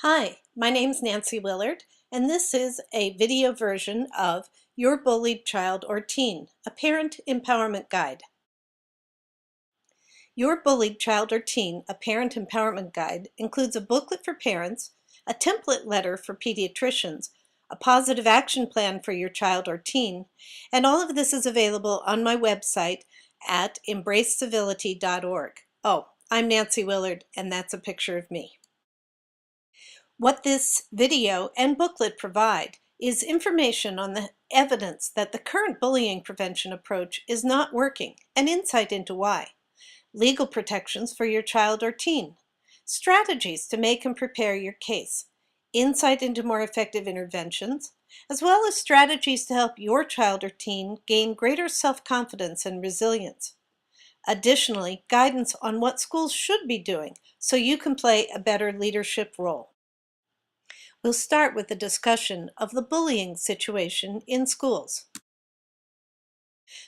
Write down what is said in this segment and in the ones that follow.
Hi, my name's Nancy Willard, and this is a video version of Your Bullied Child or Teen, a Parent Empowerment Guide. Your Bullied Child or Teen, a Parent Empowerment Guide includes a booklet for parents, a template letter for pediatricians, a positive action plan for your child or teen, and all of this is available on my website at embracecivility.org. Oh, I'm Nancy Willard, and that's a picture of me. What this video and booklet provide is information on the evidence that the current bullying prevention approach is not working and insight into why, legal protections for your child or teen, strategies to make and prepare your case, insight into more effective interventions, as well as strategies to help your child or teen gain greater self-confidence and resilience. Additionally, guidance on what schools should be doing so you can play a better leadership role. We'll start with a discussion of the bullying situation in schools.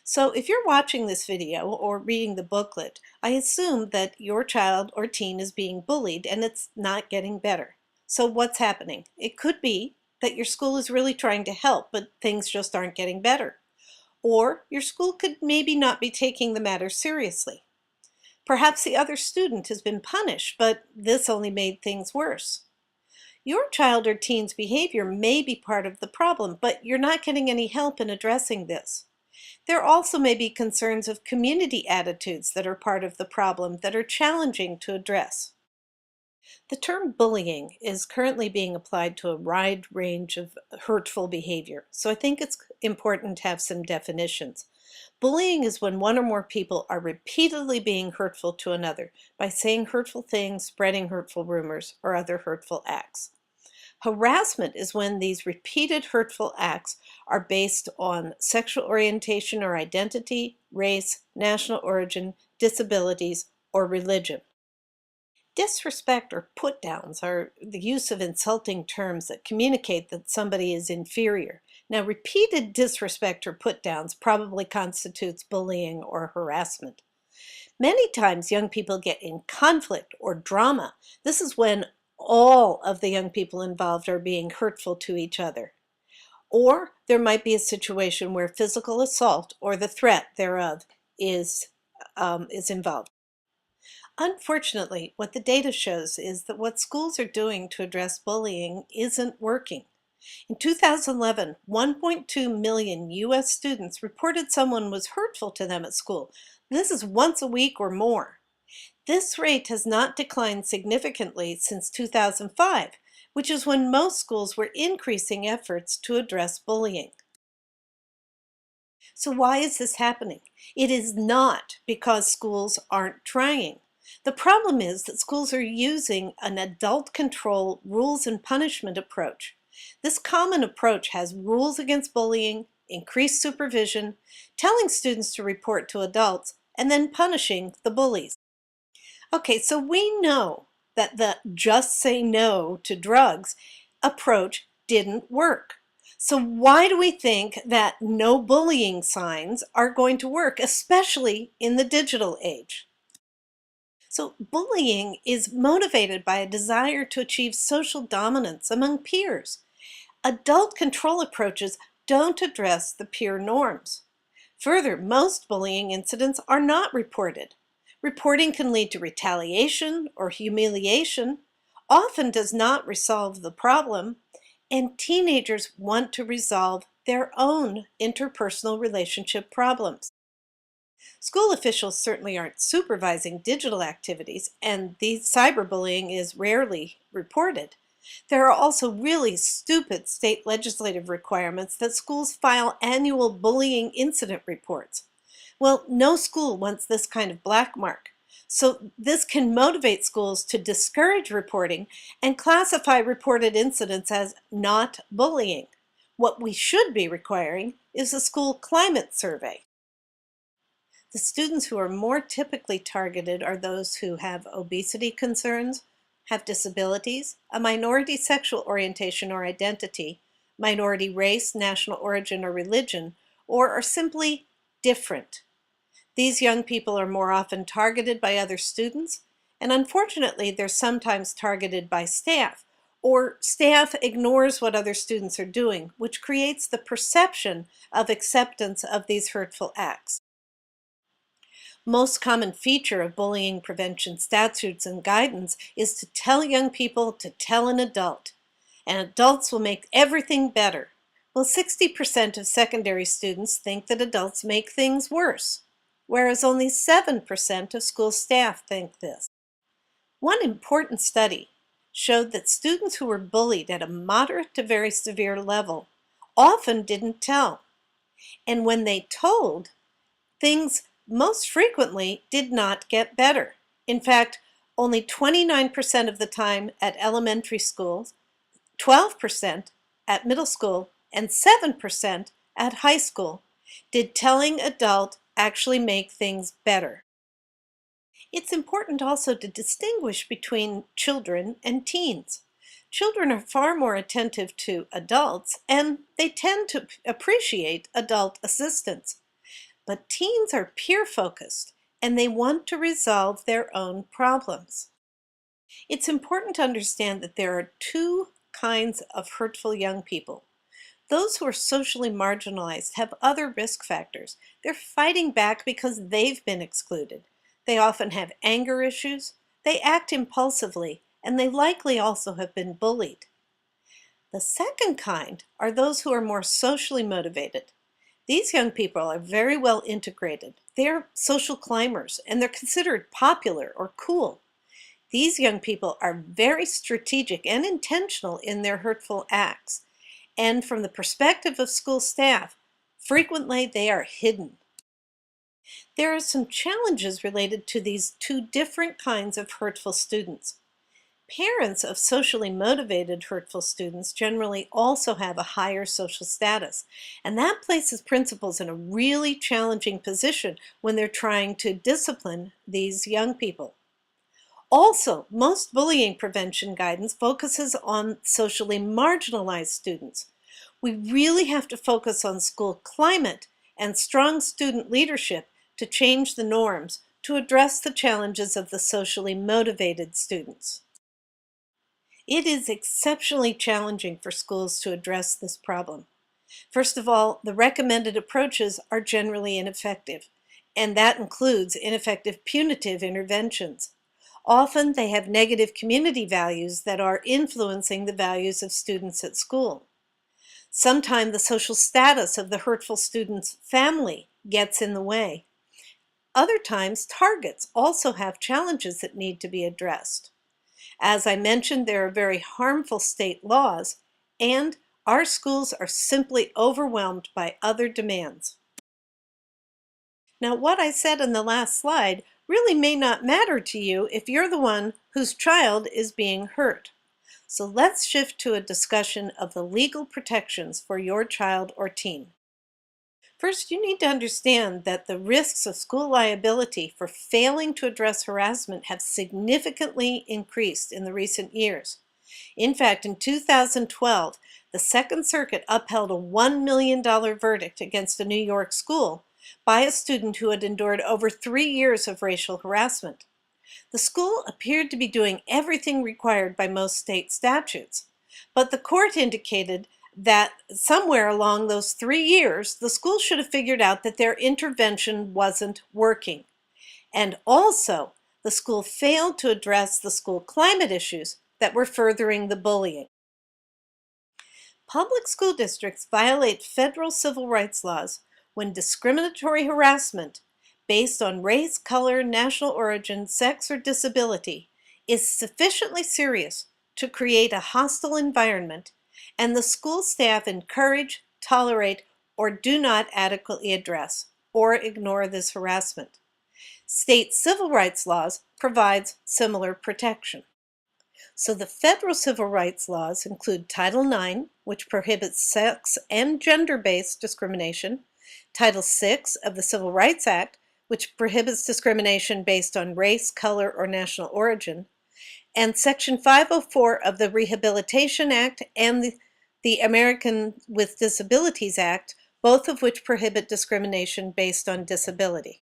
So if you're watching this video or reading the booklet, I assume that your child or teen is being bullied and it's not getting better. So what's happening? It could be that your school is really trying to help, but things just aren't getting better. Or your school could maybe not be taking the matter seriously. Perhaps the other student has been punished, but this only made things worse. Your child or teen's behavior may be part of the problem, but you're not getting any help in addressing this. There also may be concerns of community attitudes that are part of the problem that are challenging to address. The term bullying is currently being applied to a wide range of hurtful behavior, so I think it's important to have some definitions. Bullying is when one or more people are repeatedly being hurtful to another by saying hurtful things, spreading hurtful rumors, or other hurtful acts. Harassment is when these repeated hurtful acts are based on sexual orientation or identity, race, national origin, disabilities, or religion. Disrespect or put-downs are the use of insulting terms that communicate that somebody is inferior. Now, repeated disrespect or put-downs probably constitutes bullying or harassment. Many times young people get in conflict or drama. This is when all of the young people involved are being hurtful to each other. Or there might be a situation where physical assault or the threat thereof is involved. Unfortunately, what the data shows is that what schools are doing to address bullying isn't working. In 2011, 1.2 million U.S. students reported someone was hurtful to them at school. This is once a week or more. This rate has not declined significantly since 2005, which is when most schools were increasing efforts to address bullying. So why is this happening? It is not because schools aren't trying. The problem is that schools are using an adult control rules and punishment approach. This common approach has rules against bullying, increased supervision, telling students to report to adults, and then punishing the bullies. Okay, so we know that the just say no to drugs approach didn't work. So why do we think that no bullying signs are going to work, especially in the digital age? So bullying is motivated by a desire to achieve social dominance among peers. Adult control approaches don't address the peer norms. Further, most bullying incidents are not reported. Reporting can lead to retaliation or humiliation, often does not resolve the problem, and teenagers want to resolve their own interpersonal relationship problems. School officials certainly aren't supervising digital activities, and the cyberbullying is rarely reported. There are also really stupid state legislative requirements that schools file annual bullying incident reports. Well, no school wants this kind of black mark. So this can motivate schools to discourage reporting and classify reported incidents as not bullying. What we should be requiring is a school climate survey. The students who are more typically targeted are those who have obesity concerns, have disabilities, a minority sexual orientation or identity, minority race, national origin, or religion, or are simply different. These young people are more often targeted by other students, and unfortunately, they're sometimes targeted by staff or staff ignores what other students are doing, which creates the perception of acceptance of these hurtful acts. Most common feature of bullying prevention statutes and guidance is to tell young people to tell an adult, and adults will make everything better. Well, 60% of secondary students think that adults make things worse, whereas only 7% of school staff think this. One important study showed that students who were bullied at a moderate to very severe level often didn't tell, and when they told, things most frequently did not get better. In fact, only 29% of the time at elementary schools, 12% at middle school, and 7% at high school did telling adult actually make things better. It's important also to distinguish between children and teens. Children are far more attentive to adults, and they tend to appreciate adult assistance. But teens are peer-focused, and they want to resolve their own problems. It's important to understand that there are two kinds of hurtful young people. Those who are socially marginalized have other risk factors. They're fighting back because they've been excluded. They often have anger issues, they act impulsively, and they likely also have been bullied. The second kind are those who are more socially motivated. These young people are very well integrated. They're social climbers, and they're considered popular or cool. These young people are very strategic and intentional in their hurtful acts. And from the perspective of school staff, frequently they are hidden. There are some challenges related to these two different kinds of hurtful students. Parents of socially motivated hurtful students generally also have a higher social status, and that places principals in a really challenging position when they're trying to discipline these young people. Also, most bullying prevention guidance focuses on socially marginalized students. We really have to focus on school climate and strong student leadership to change the norms to address the challenges of the socially motivated students. It is exceptionally challenging for schools to address this problem. First of all, the recommended approaches are generally ineffective, and that includes ineffective punitive interventions. Often they have negative community values that are influencing the values of students at school. Sometimes the social status of the hurtful student's family gets in the way. Other times, targets also have challenges that need to be addressed. As I mentioned, there are very harmful state laws, and our schools are simply overwhelmed by other demands. Now, what I said in the last slide really may not matter to you if you're the one whose child is being hurt. So let's shift to a discussion of the legal protections for your child or teen. First, you need to understand that the risks of school liability for failing to address harassment have significantly increased in the recent years. In fact, in 2012, the Second Circuit upheld a $1 million verdict against a New York school by a student who had endured over 3 years of racial harassment. The school appeared to be doing everything required by most state statutes, but the court indicated that somewhere along those 3 years, the school should have figured out that their intervention wasn't working. And also, the school failed to address the school climate issues that were furthering the bullying. Public school districts violate federal civil rights laws when discriminatory harassment based on race, color, national origin, sex, or disability is sufficiently serious to create a hostile environment, and the school staff encourage, tolerate, or do not adequately address or ignore this harassment. State civil rights laws provides similar protection. So the federal civil rights laws include Title IX, which prohibits sex and gender-based discrimination, Title VI of the Civil Rights Act, which prohibits discrimination based on race, color, or national origin, and Section 504 of the Rehabilitation Act and the American with Disabilities Act, both of which prohibit discrimination based on disability.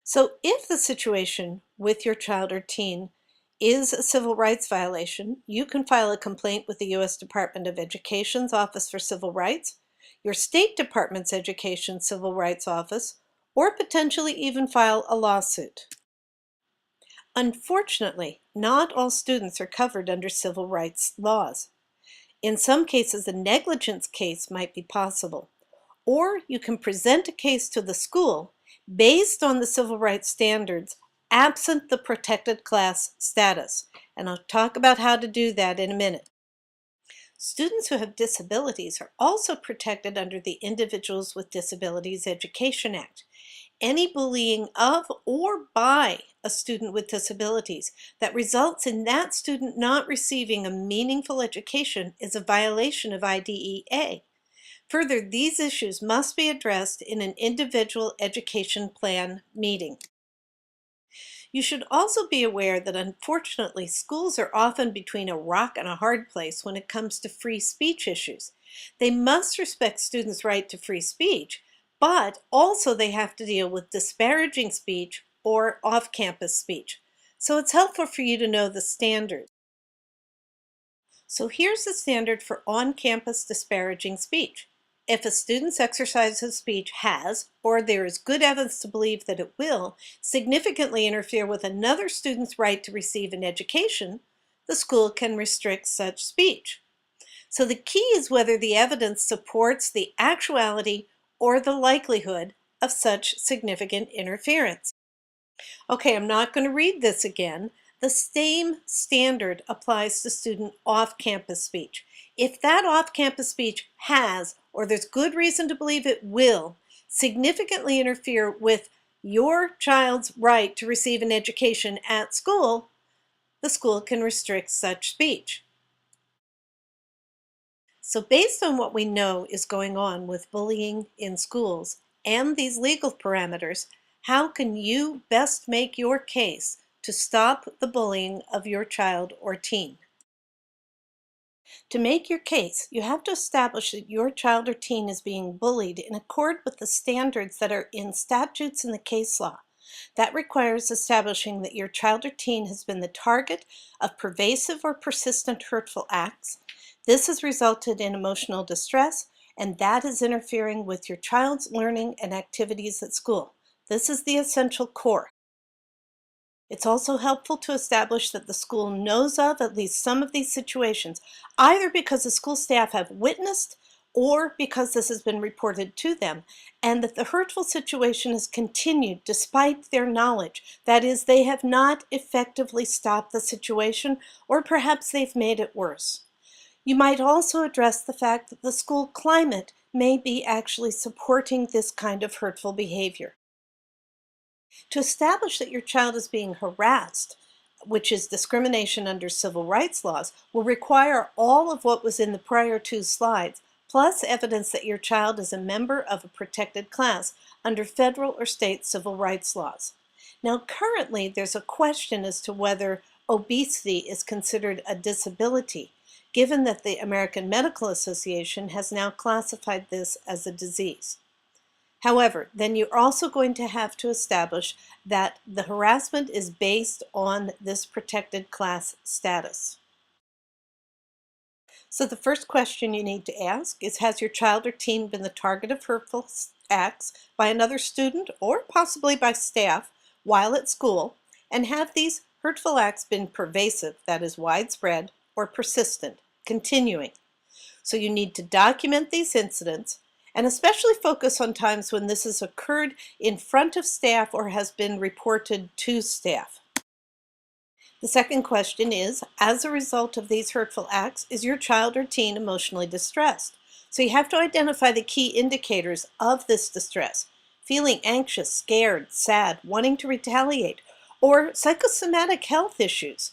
So if the situation with your child or teen is a civil rights violation, you can file a complaint with the U.S. Department of Education's Office for Civil Rights, your state department's Education Civil Rights Office, or potentially even file a lawsuit. Unfortunately, not all students are covered under civil rights laws. In some cases, a negligence case might be possible, or you can present a case to the school based on the civil rights standards absent the protected class status. And I'll talk about how to do that in a minute. Students who have disabilities are also protected under the Individuals with Disabilities Education Act. Any bullying of or by a student with disabilities that results in that student not receiving a meaningful education is a violation of IDEA. Further, these issues must be addressed in an individual education plan meeting. You should also be aware that unfortunately schools are often between a rock and a hard place when it comes to free speech issues. They must respect students' right to free speech, but also they have to deal with disparaging speech or off-campus speech. So it's helpful for you to know the standards. So here's the standard for on-campus disparaging speech. If a student's exercise of speech has, or there is good evidence to believe that it will, significantly interfere with another student's right to receive an education, the school can restrict such speech. So the key is whether the evidence supports the actuality or the likelihood of such significant interference. Okay, I'm not going to read this again. The same standard applies to student off-campus speech. If that off-campus speech has, or there's good reason to believe it will, significantly interfere with your child's right to receive an education at school, the school can restrict such speech. So based on what we know is going on with bullying in schools and these legal parameters, how can you best make your case to stop the bullying of your child or teen? To make your case, you have to establish that your child or teen is being bullied in accord with the standards that are in statutes and the case law. That requires establishing that your child or teen has been the target of pervasive or persistent hurtful acts. This has resulted in emotional distress, and that is interfering with your child's learning and activities at school. This is the essential core. It's also helpful to establish that the school knows of at least some of these situations, either because the school staff have witnessed or because this has been reported to them, and that the hurtful situation has continued despite their knowledge. That is, they have not effectively stopped the situation, or perhaps they've made it worse. You might also address the fact that the school climate may be actually supporting this kind of hurtful behavior. To establish that your child is being harassed, which is discrimination under civil rights laws, will require all of what was in the prior two slides, plus evidence that your child is a member of a protected class under federal or state civil rights laws. Now, currently, there's a question as to whether obesity is considered a disability, given that the American Medical Association has now classified this as a disease. However, then you're also going to have to establish that the harassment is based on this protected class status. So the first question you need to ask is, has your child or teen been the target of hurtful acts by another student or possibly by staff while at school? And have these hurtful acts been pervasive, that is widespread, or persistent, continuing? So you need to document these incidents and especially focus on times when this has occurred in front of staff or has been reported to staff. The second question is, as a result of these hurtful acts, is your child or teen emotionally distressed? So you have to identify the key indicators of this distress: feeling anxious, scared, sad, wanting to retaliate, or psychosomatic health issues.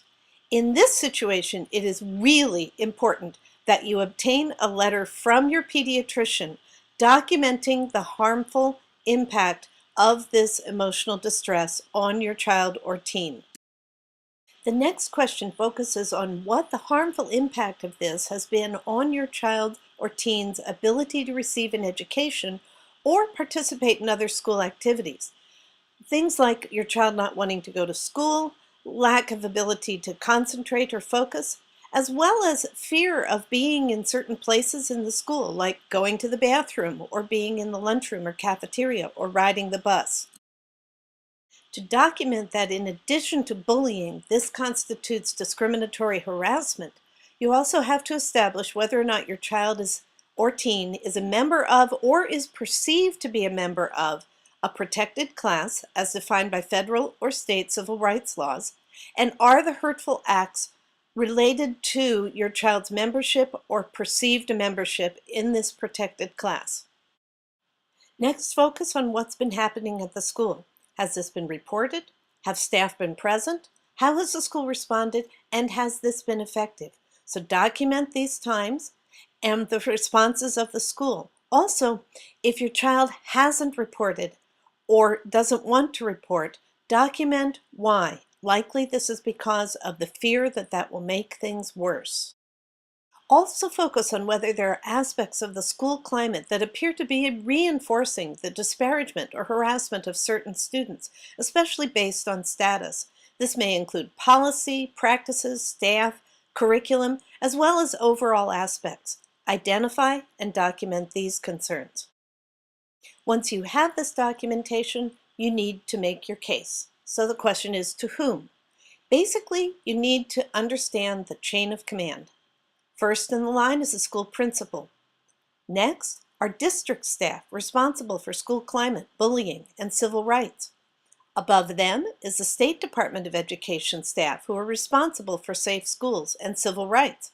In this situation, it is really important that you obtain a letter from your pediatrician documenting the harmful impact of this emotional distress on your child or teen. The next question focuses on what the harmful impact of this has been on your child or teen's ability to receive an education or participate in other school activities. Things like your child not wanting to go to school, lack of ability to concentrate or focus, as well as fear of being in certain places in the school, like going to the bathroom or being in the lunchroom or cafeteria or riding the bus. To document that in addition to bullying, this constitutes discriminatory harassment, you also have to establish whether or not your child is or teen is a member of or is perceived to be a member of a protected class as defined by federal or state civil rights laws, and are the hurtful acts related to your child's membership or perceived membership in this protected class. Next, focus on what's been happening at the school. Has this been reported? Have staff been present? How has the school responded? And has this been effective? So document these times and the responses of the school. Also, if your child hasn't reported or doesn't want to report, document why. Likely this is because of the fear that that will make things worse. Also focus on whether there are aspects of the school climate that appear to be reinforcing the disparagement or harassment of certain students, especially based on status. This may include policy, practices, staff, curriculum, as well as overall aspects. Identify and document these concerns. Once you have this documentation, you need to make your case. So the question is, to whom? Basically, you need to understand the chain of command. First in the line is the school principal. Next are district staff responsible for school climate, bullying, and civil rights. Above them is the State Department of Education staff who are responsible for safe schools and civil rights.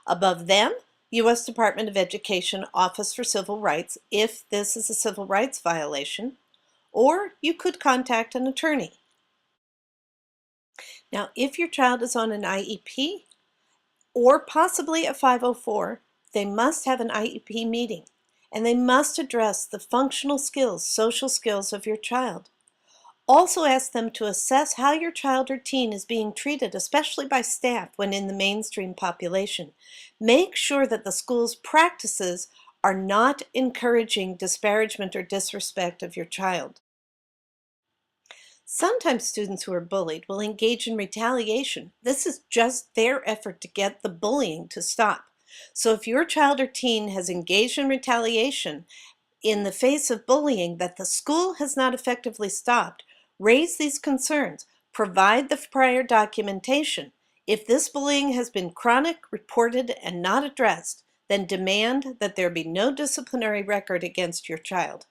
Above them, U.S. Department of Education Office for Civil Rights if this is a civil rights violation, or you could contact an attorney. Now, if your child is on an IEP, or possibly a 504, they must have an IEP meeting, and they must address the functional skills, social skills of your child. Also ask them to assess how your child or teen is being treated, especially by staff when in the mainstream population. Make sure that the school's practices are not encouraging disparagement or disrespect of your child. Sometimes students who are bullied will engage in retaliation. This is just their effort to get the bullying to stop. So if your child or teen has engaged in retaliation in the face of bullying that the school has not effectively stopped, raise these concerns. Provide the prior documentation. If this bullying has been chronic, reported, and not addressed, then demand that there be no disciplinary record against your child.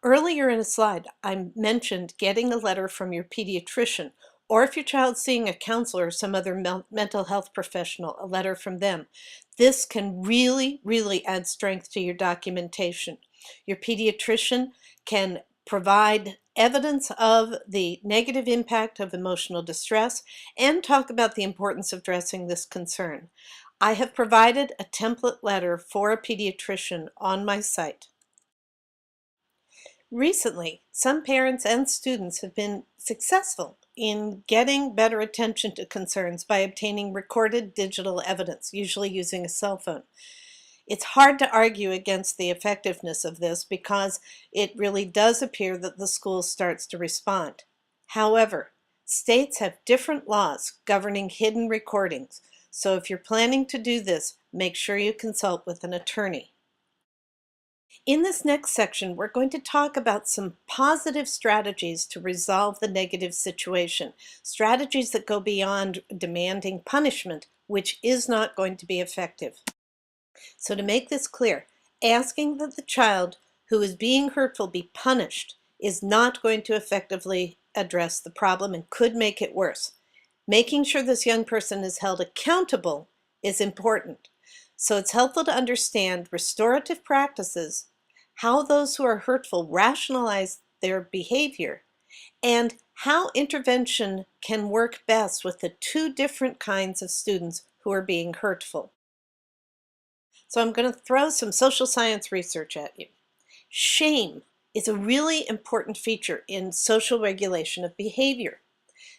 Earlier in a slide, I mentioned getting a letter from your pediatrician, or if your child's seeing a counselor or some other mental health professional, a letter from them. This can really, really add strength to your documentation. Your pediatrician can provide evidence of the negative impact of emotional distress and talk about the importance of addressing this concern. I have provided a template letter for a pediatrician on my site. Recently, some parents and students have been successful in getting better attention to concerns by obtaining recorded digital evidence, usually using a cell phone. It's hard to argue against the effectiveness of this because it really does appear that the school starts to respond. However, states have different laws governing hidden recordings, so if you're planning to do this, make sure you consult with an attorney. In this next section, we're going to talk about some positive strategies to resolve the negative situation, strategies that go beyond demanding punishment, which is not going to be effective. So to make this clear, asking that the child who is being hurtful be punished is not going to effectively address the problem and could make it worse. Making sure this young person is held accountable is important. So it's helpful to understand restorative practices, how those who are hurtful rationalize their behavior, and how intervention can work best with the two different kinds of students who are being hurtful. So I'm going to throw some social science research at you. Shame is a really important feature in social regulation of behavior.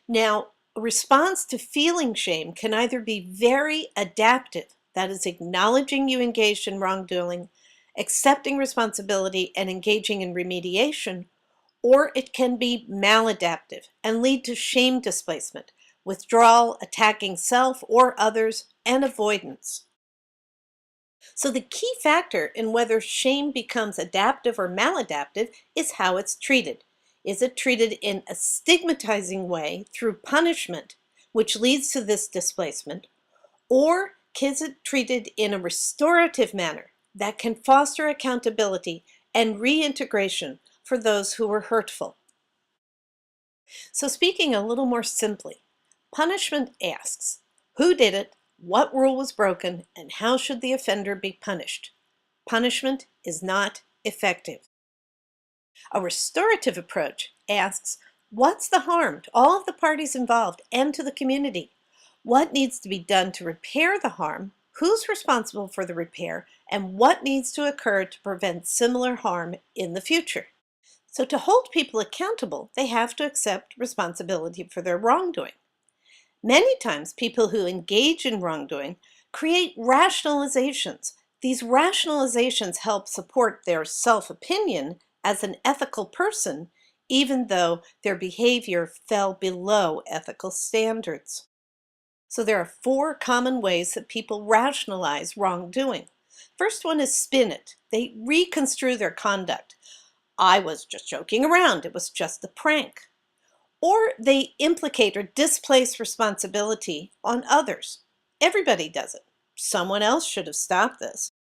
Now, a response to feeling shame can either be very adaptive, that is acknowledging you engaged in wrongdoing, accepting responsibility, and engaging in remediation, or it can be maladaptive and lead to shame displacement, withdrawal, attacking self or others, and avoidance. So the key factor in whether shame becomes adaptive or maladaptive is how it's treated. Is it treated in a stigmatizing way through punishment, which leads to this displacement, or is it treated in a restorative manner that can foster accountability and reintegration for those who were hurtful? So speaking a little more simply, punishment asks, who did it, what rule was broken, and how should the offender be punished? Punishment is not effective. A restorative approach asks, what's the harm to all of the parties involved and to the community? What needs to be done to repair the harm? Who's responsible for the repair? And what needs to occur to prevent similar harm in the future? So to hold people accountable, they have to accept responsibility for their wrongdoing. Many times, people who engage in wrongdoing create rationalizations. These rationalizations help support their self-opinion as an ethical person, even though their behavior fell below ethical standards. So there are 4 common ways that people rationalize wrongdoing. First one is spin it. They reconstrue their conduct. I was just joking around. It was just a prank. Or they implicate or displace responsibility on others. Everybody does it. Someone else should have stopped this.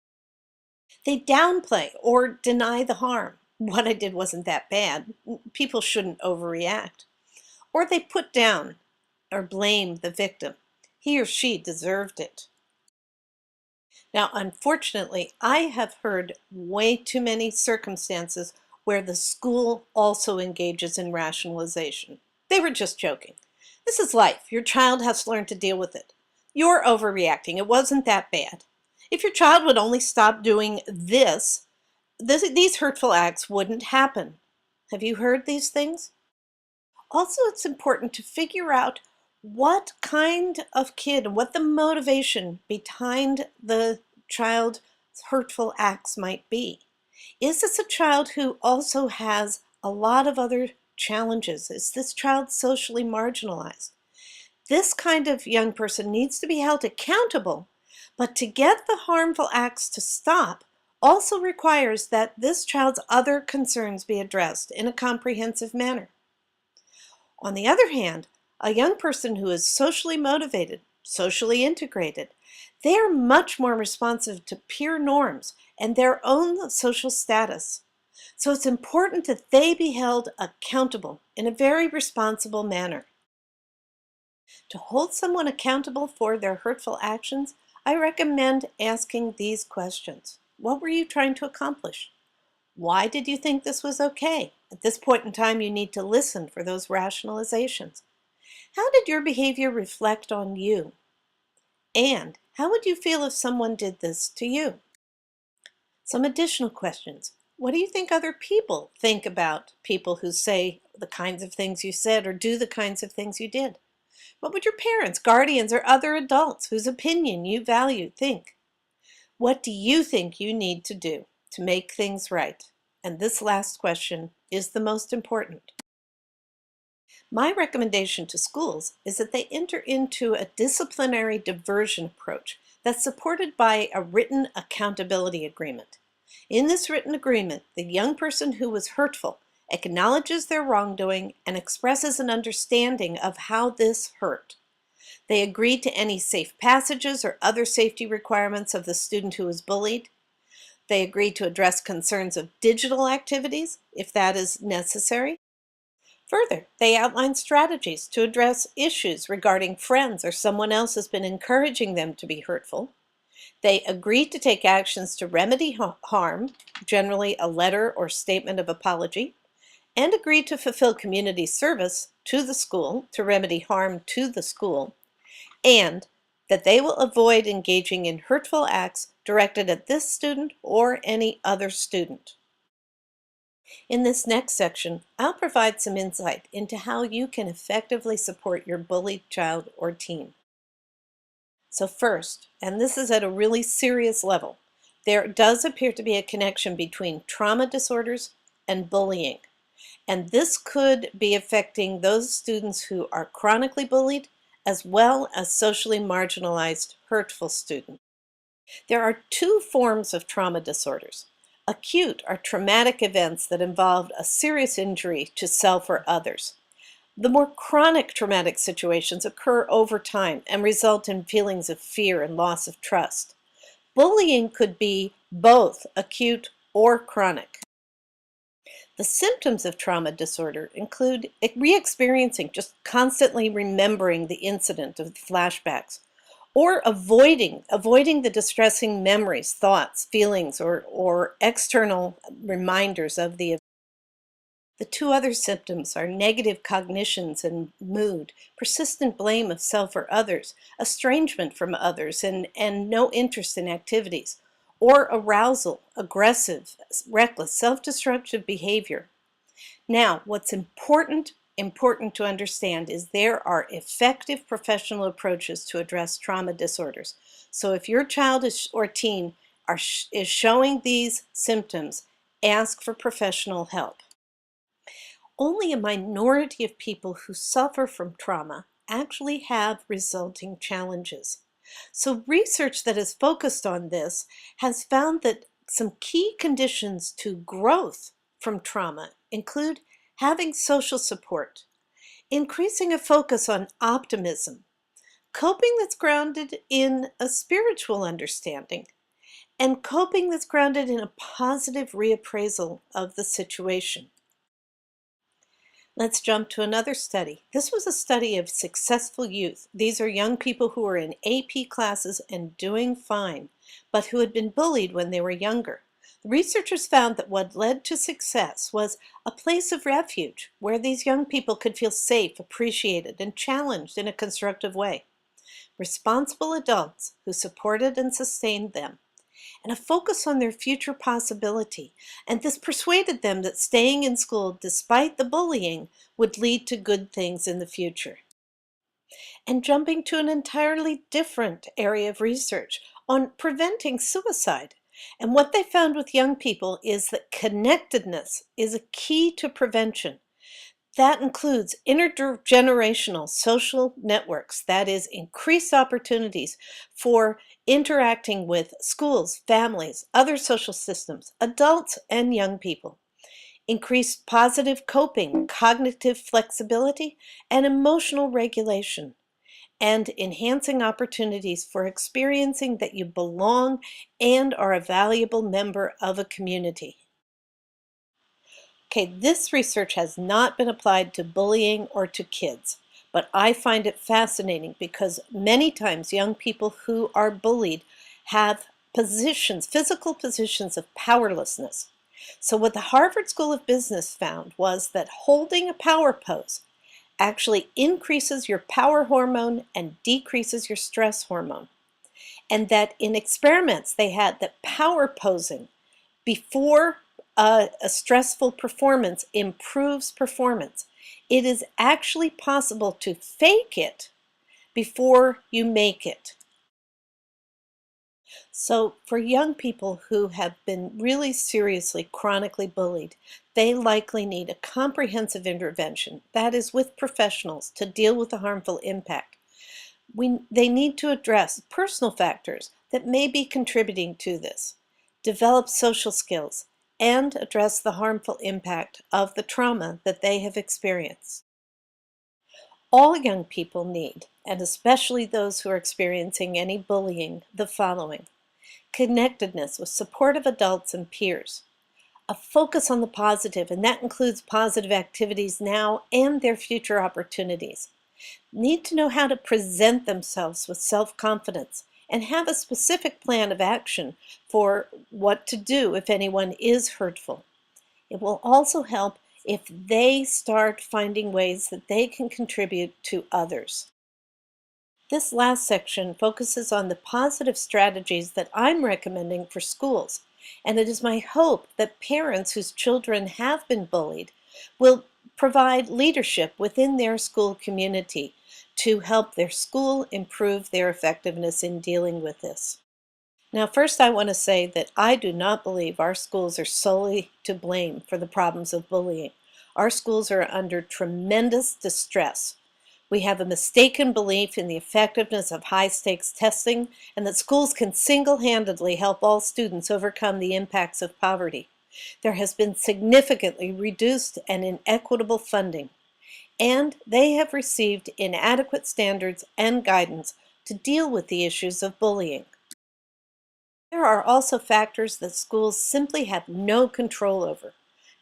They downplay or deny the harm. What I did wasn't that bad. People shouldn't overreact. Or they put down or blame the victim. He or she deserved it. Now, unfortunately, I have heard way too many circumstances where the school also engages in rationalization. They were just joking. This is life. Your child has to learn to deal with it. You're overreacting. It wasn't that bad. If your child would only stop doing these hurtful acts wouldn't happen. Have you heard these things? Also, it's important to figure out what kind of kid, what the motivation behind the child's hurtful acts might be. Is this a child who also has a lot of other challenges? Is this child socially marginalized? This kind of young person needs to be held accountable, but to get the harmful acts to stop also requires that this child's other concerns be addressed in a comprehensive manner. On the other hand, a young person who is socially motivated, socially integrated, they are much more responsive to peer norms and their own social status. So it's important that they be held accountable in a very responsible manner. To hold someone accountable for their hurtful actions, I recommend asking these questions. What were you trying to accomplish? Why did you think this was okay? At this point in time, you need to listen for those rationalizations. How did your behavior reflect on you? And how would you feel if someone did this to you? Some additional questions. What do you think other people think about people who say the kinds of things you said or do the kinds of things you did? What would your parents, guardians, or other adults whose opinion you value think? What do you think you need to do to make things right? And this last question is the most important. My recommendation to schools is that they enter into a disciplinary diversion approach that's supported by a written accountability agreement. In this written agreement, the young person who was hurtful acknowledges their wrongdoing and expresses an understanding of how this hurt. They agree to any safe passages or other safety requirements of the student who was bullied. They agree to address concerns of digital activities, if that is necessary. Further, they outline strategies to address issues regarding friends or someone else has been encouraging them to be hurtful. They agree to take actions to remedy harm, generally a letter or statement of apology, and agree to fulfill community service to the school to remedy harm to the school, and that they will avoid engaging in hurtful acts directed at this student or any other student. In this next section, I'll provide some insight into how you can effectively support your bullied child or teen. So first, and this is at a really serious level, there does appear to be a connection between trauma disorders and bullying. And this could be affecting those students who are chronically bullied, as well as socially marginalized, hurtful students. There are two forms of trauma disorders. Acute are traumatic events that involve a serious injury to self or others. The more chronic traumatic situations occur over time and result in feelings of fear and loss of trust. Bullying could be both acute or chronic. The symptoms of trauma disorder include re-experiencing, just constantly remembering the incident of flashbacks, or avoiding the distressing memories, thoughts, feelings, or external reminders of the event. The two other symptoms are negative cognitions and mood, persistent blame of self or others, estrangement from others, and no interest in activities, or arousal, aggressive, reckless, self-destructive behavior. Now, what's important to understand is there are effective professional approaches to address trauma disorders. So if your child or teen is showing these symptoms, ask for professional help. Only a minority of people who suffer from trauma actually have resulting challenges. So research that has focused on this has found that some key conditions to growth from trauma include having social support, increasing a focus on optimism, coping that's grounded in a spiritual understanding, and coping that's grounded in a positive reappraisal of the situation. Let's jump to another study. This was a study of successful youth. These are young people who were in AP classes and doing fine, but who had been bullied when they were younger. The researchers found that what led to success was a place of refuge where these young people could feel safe, appreciated, and challenged in a constructive way. Responsible adults who supported and sustained them, and a focus on their future possibility. And this persuaded them that staying in school despite the bullying would lead to good things in the future. And jumping to an entirely different area of research on preventing suicide. And what they found with young people is that connectedness is a key to prevention. That includes intergenerational social networks, that is, increased opportunities for interacting with schools, families, other social systems, adults, and young people. Increased positive coping, cognitive flexibility, and emotional regulation, and enhancing opportunities for experiencing that you belong and are a valuable member of a community. Okay, this research has not been applied to bullying or to kids, but I find it fascinating because many times young people who are bullied have positions, physical positions of powerlessness. So what the Harvard School of Business found was that holding a power pose actually increases your power hormone and decreases your stress hormone. And that in experiments they had that power posing before a stressful performance improves performance. It is actually possible to fake it before you make it. So for young people who have been really seriously chronically bullied, they likely need a comprehensive intervention, that is with professionals, to deal with the harmful impact. They need to address personal factors that may be contributing to this, develop social skills, and address the harmful impact of the trauma that they have experienced. All young people need, and especially those who are experiencing any bullying, the following: connectedness with supportive adults and peers, a focus on the positive, and that includes positive activities now and their future opportunities. Need to know how to present themselves with self-confidence and have a specific plan of action for what to do if anyone is hurtful. It will also help if they start finding ways that they can contribute to others. This last section focuses on the positive strategies that I'm recommending for schools, and it is my hope that parents whose children have been bullied will provide leadership within their school community to help their school improve their effectiveness in dealing with this. Now, first I want to say that I do not believe our schools are solely to blame for the problems of bullying. Our schools are under tremendous distress. We have a mistaken belief in the effectiveness of high-stakes testing and that schools can single-handedly help all students overcome the impacts of poverty. There has been significantly reduced and inequitable funding, and they have received inadequate standards and guidance to deal with the issues of bullying. There are also factors that schools simply have no control over.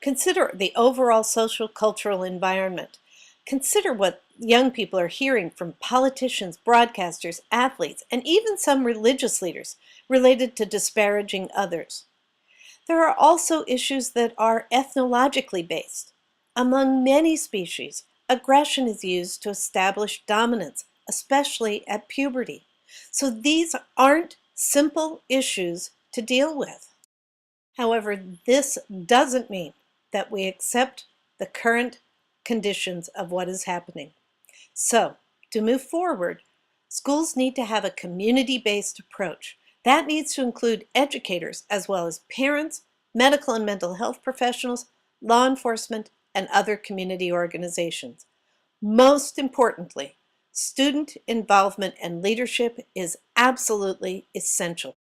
Consider the overall social cultural environment. Consider what young people are hearing from politicians, broadcasters, athletes, and even some religious leaders related to disparaging others. There are also issues that are ethnologically based. Among many species, aggression is used to establish dominance, especially at puberty. So these aren't simple issues to deal with. However, this doesn't mean that we accept the current conditions of what is happening. So, to move forward, schools need to have a community-based approach. That needs to include educators as well as parents, medical and mental health professionals, law enforcement, and other community organizations. Most importantly, student involvement and leadership is absolutely essential.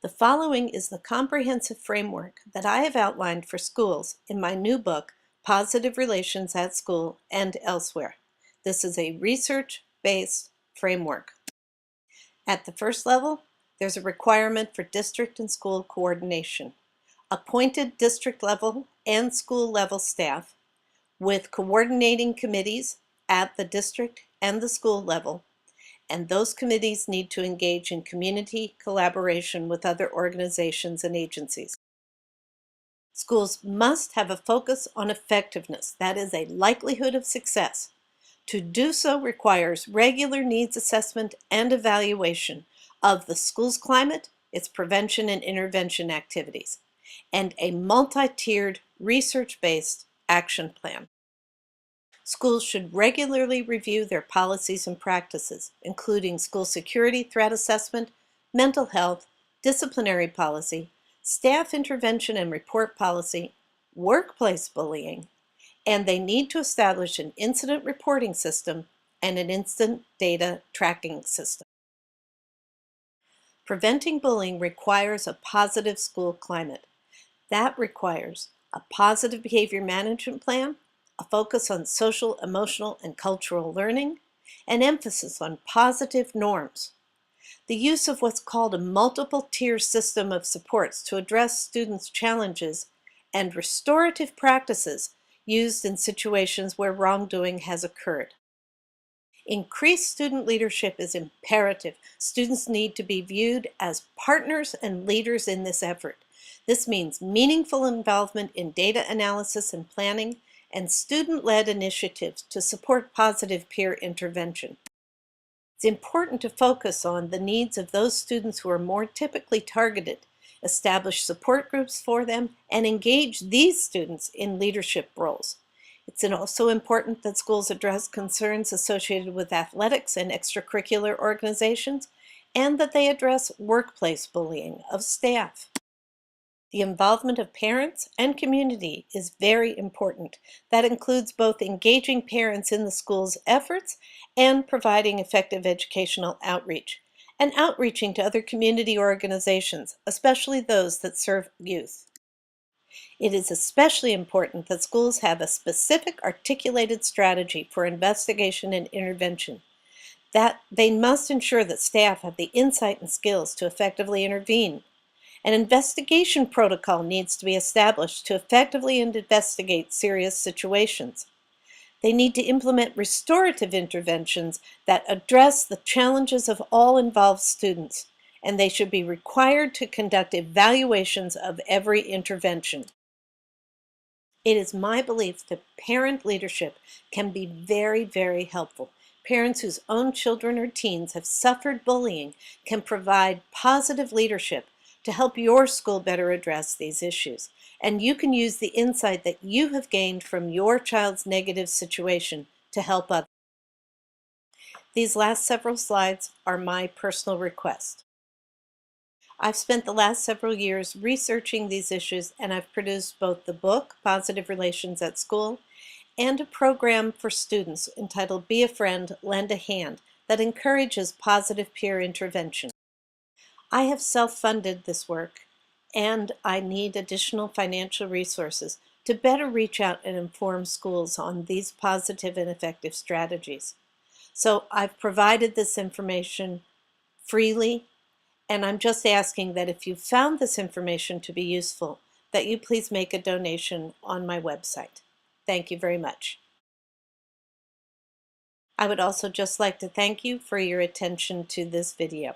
The following is the comprehensive framework that I have outlined for schools in my new book, Positive Relations at School and Elsewhere. This is a research-based framework. At the first level, there's a requirement for district and school coordination. Appointed district level and school level staff with coordinating committees at the district and the school level, and those committees need to engage in community collaboration with other organizations and agencies. Schools must have a focus on effectiveness, that is a likelihood of success. To do so requires regular needs assessment and evaluation of the school's climate, its prevention and intervention activities, and a multi-tiered research-based action plan. Schools should regularly review their policies and practices, including school security threat assessment, mental health, disciplinary policy, staff intervention and report policy, workplace bullying, and they need to establish an incident reporting system and an instant data tracking system. Preventing bullying requires a positive school climate. That requires a positive behavior management plan, a focus on social, emotional, and cultural learning, an emphasis on positive norms, the use of what's called a multiple-tier system of supports to address students' challenges, and restorative practices used in situations where wrongdoing has occurred. Increased student leadership is imperative. Students need to be viewed as partners and leaders in this effort. This means meaningful involvement in data analysis and planning, and student-led initiatives to support positive peer intervention. It's important to focus on the needs of those students who are more typically targeted, establish support groups for them, and engage these students in leadership roles. It's also important that schools address concerns associated with athletics and extracurricular organizations, and that they address workplace bullying of staff. The involvement of parents and community is very important. That includes both engaging parents in the school's efforts and providing effective educational outreach, and outreaching to other community organizations, especially those that serve youth. It is especially important that schools have a specific articulated strategy for investigation and intervention. That they must ensure that staff have the insight and skills to effectively intervene. An investigation protocol needs to be established to effectively investigate serious situations. They need to implement restorative interventions that address the challenges of all involved students, and they should be required to conduct evaluations of every intervention. It is my belief that parent leadership can be very, very helpful. Parents whose own children or teens have suffered bullying can provide positive leadership to help your school better address these issues. And you can use the insight that you have gained from your child's negative situation to help others. These last several slides are my personal request. I've spent the last several years researching these issues, and I've produced both the book, Positive Relations at School, and a program for students entitled Be a Friend, Lend a Hand, that encourages positive peer intervention. I have self-funded this work, and I need additional financial resources to better reach out and inform schools on these positive and effective strategies. So I've provided this information freely, and I'm just asking that if you found this information to be useful, that you please make a donation on my website. Thank you very much. I would also just like to thank you for your attention to this video.